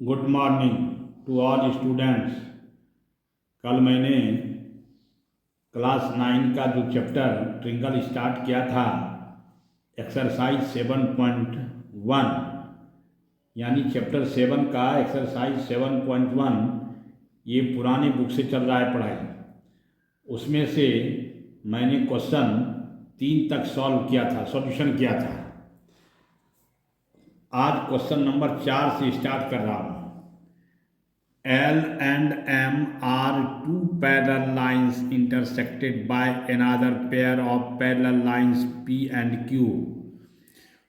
Good morning to all students. कल मैंने class 9 का जो चैप्टर ट्रिंगल स्टार्ट किया था, एक्सरसाइज 7.1 यानी चैप्टर 7 का एक्सरसाइज 7.1 ये पुराने बुक से चल रहा है पढ़ाई। उसमें से मैंने क्वेश्चन 3 तक सॉल्व किया था, सॉल्यूशन किया था। आज क्वेश्चन नंबर 4 से स्टार्ट कर रहा हूँ। L and M are two parallel lines intersected by another pair of parallel lines P and Q,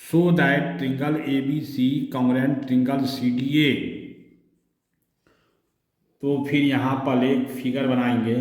so that triangle ABC congruent triangle CDA। तो फिर यहाँ पर एक फिगर बनाएंगे।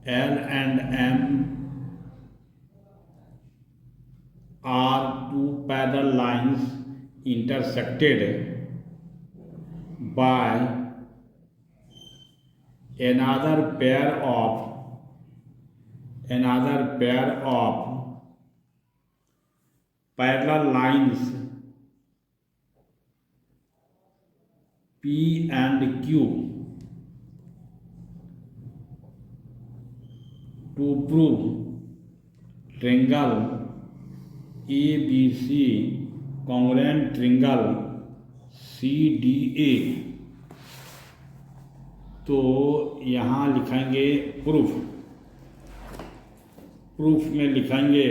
L and M are two parallel lines intersected by another pair of parallel lines P and Q to prove triangle ABC congruent triangle CDA। तो यहाँ लिखेंगे proof में लिखेंगे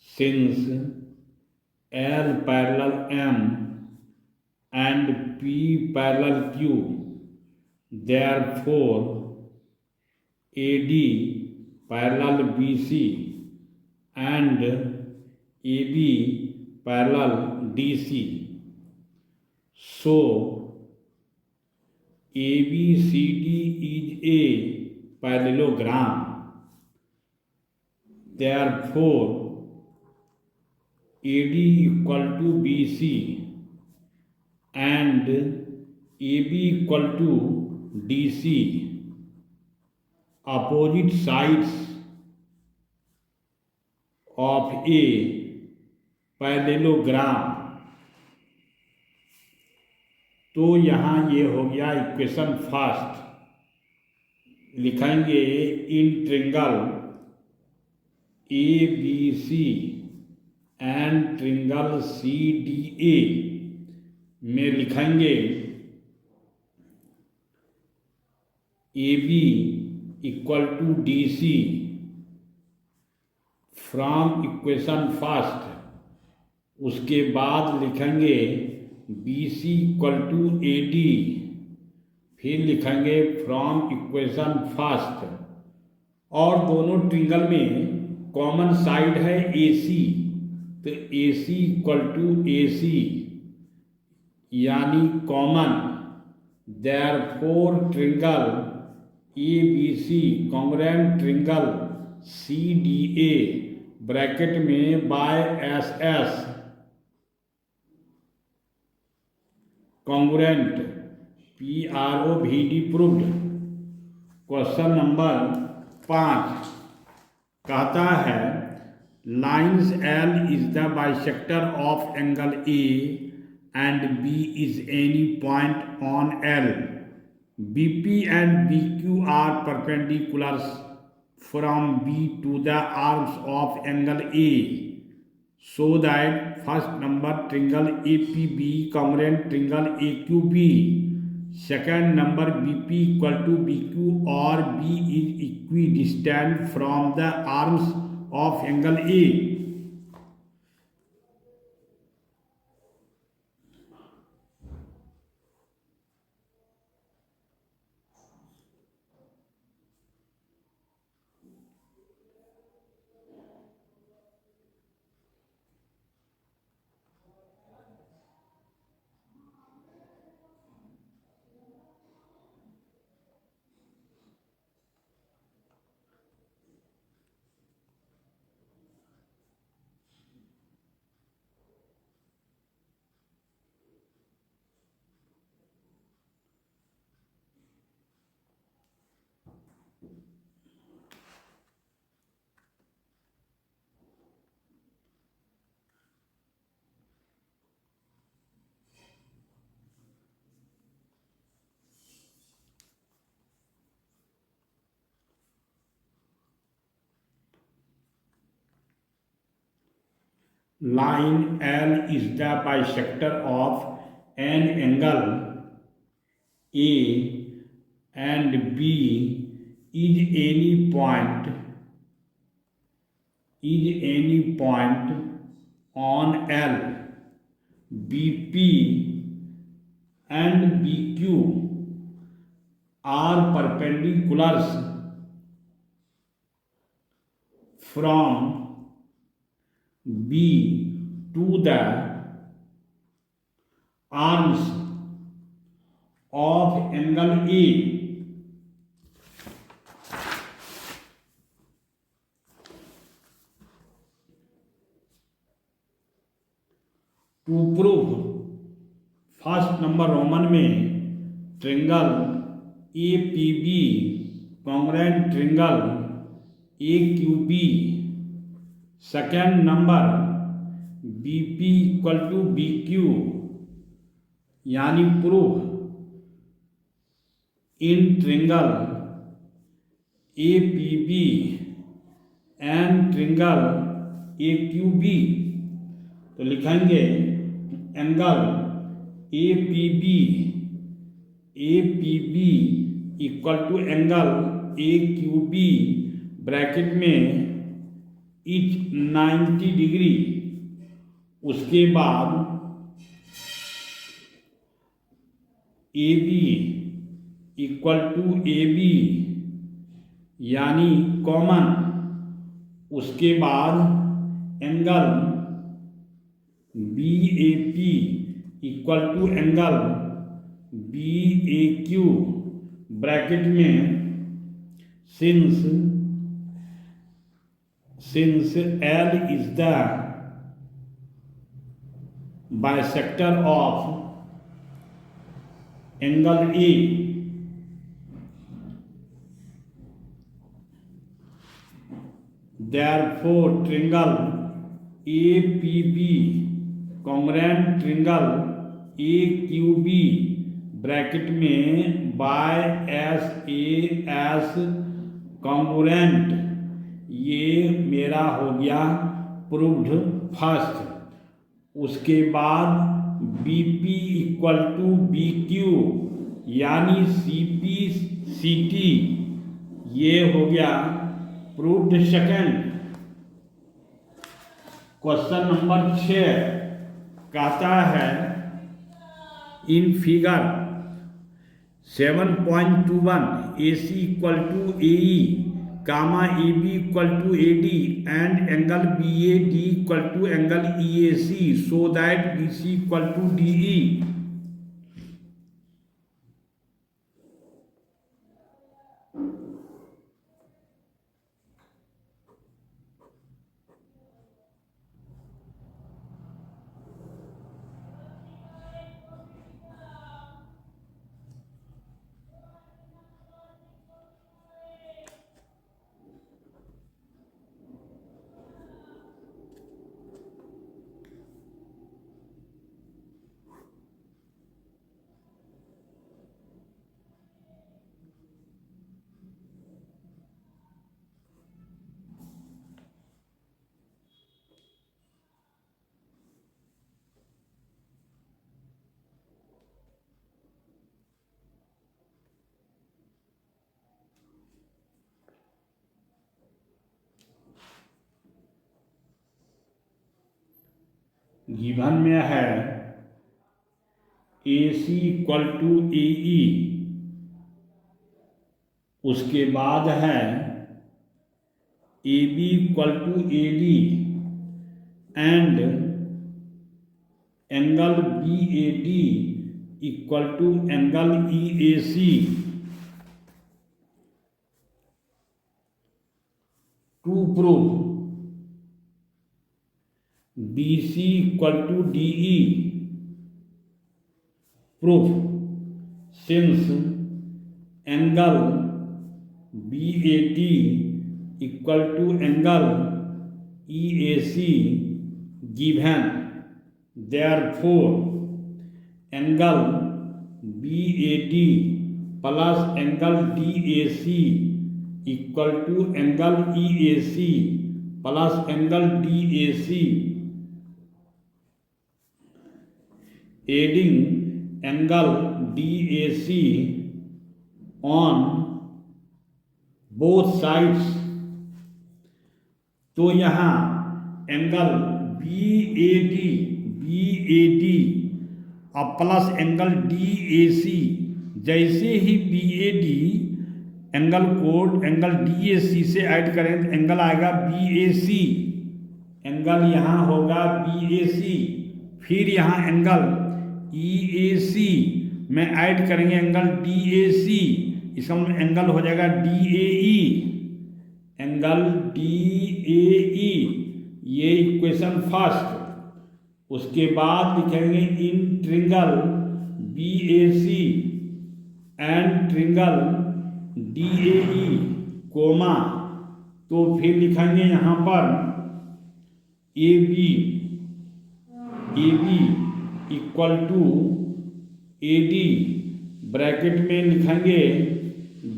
since L parallel M and P parallel Q, therefore AD parallel BC and AB parallel DC, so ABCD is a parallelogram, therefore AD equal to BC and AB equal to DC, opposite sides of a parallelogram। तो यहाँ ये हो गया equation first. लिखेंगे in triangle ABC and triangle CDA में लिखेंगे AB equal to DC from equation first. उसके बाद लिखेंगे BC इक्वल टू AD, फिर लिखेंगे फ्रॉम इक्वेशन फर्स्ट। और दोनों ट्रिंगल में कॉमन साइड है AC, तो AC इक्वल टू AC यानी common, therefore triangle ABC congruent triangle CDA bracket में by SS congruent PROVD proved. Question number 5 कहता है lines L is the bisector of angle A and B is any point on L। BP and BQ are perpendiculars from B to the arms of angle A, so that first number triangle APB congruent triangle AQB, second number BP equal to BQ or B is equidistant from the arms of angle A. Line L is the bisector of an angle A and B is any point on L. BP and BQ are perpendiculars from B to the arms of angle A. To prove first number Roman में triangle A P B congruent triangle A Q B, second number B P equal to B Q, यानी proof in triangle A P B and triangle A Q B. तो लिखेंगे angle A P B equal to angle A Q B bracket में each 90 degree. उसके बाद A B equal to A B यानी common. उसके बाद angle B A P equal to angle B A Q bracket में since L is the bisector of angle A, therefore triangle A P B congruent triangle A Q B bracket में by S A S congruent, ये मेरा हो गया proved first. उसके बाद B P equal to B Q यानी C P C T, ये हो गया प्रूव्ड सेकेंड। क्वेश्चन नंबर 6 कहता है in figure 7.21 A C equal to A E comma A B equal to A D and angle B A D equal to angle E A C so that B C equal to D E. Given में है AC equal to AE, उसके बाद है AB equal to AD and angle BAD equal to angle EAC। To prove BC equal to DE, proof since angle BAT equal to angle EAC given, therefore angle BAT plus angle DAC equal to angle EAC plus angle DAC, adding angle DAC on both sides। तो यहाँ angle BAD और plus angle DAC, जैसे ही BAD angle code angle DAC से add करें तो angle आएगा BAC, angle यहाँ होगा BAC, फिर यहाँ एंगल EAC में ऐड करेंगे एंगल DAC, इसका मतलब एंगल हो जाएगा DAE, एंगल DAE, ये इक्वेशन फर्स्ट। उसके बाद लिखेंगे in triangle BAC and triangle DAE comma, तो फिर लिखेंगे यहाँ पर AB equal to AD, bracket में लिखेंगे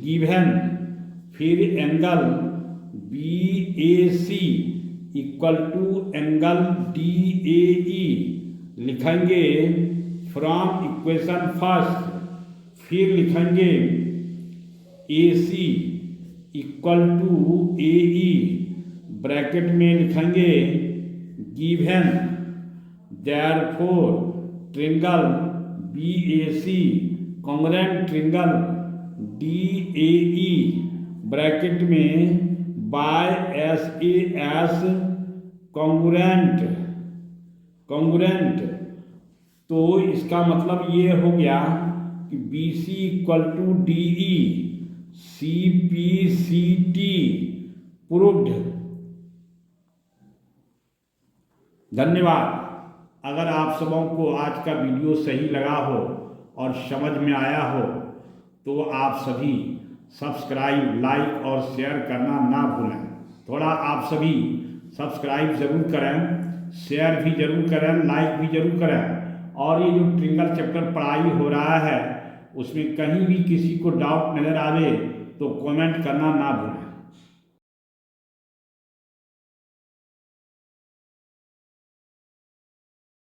गिवन, फिर angle BAC equal to angle DAE लिखेंगे फ्रॉम इक्वेशन फर्स्ट, फिर लिखेंगे AC equal to AE, bracket में लिखेंगे given, therefore triangle BAC congruent triangle DAE bracket में बाय SAS कॉन्ग्रुएंट। तो इसका मतलब ये हो गया कि BC equal to DE CPCT proved. धन्यवाद। अगर आप सबों को आज का वीडियो सही लगा हो और समझ में आया हो तो आप सभी सब्सक्राइब, लाइक और शेयर करना ना भूलें। थोड़ा आप सभी सब्सक्राइब ज़रूर करें, शेयर भी ज़रूर करें, लाइक भी ज़रूर करें। और ये जो ट्रिंगल चैप्टर पढ़ाई हो रहा है उसमें कहीं भी किसी को डाउट नज़र आवे तो कमेंट करना ना भूलें।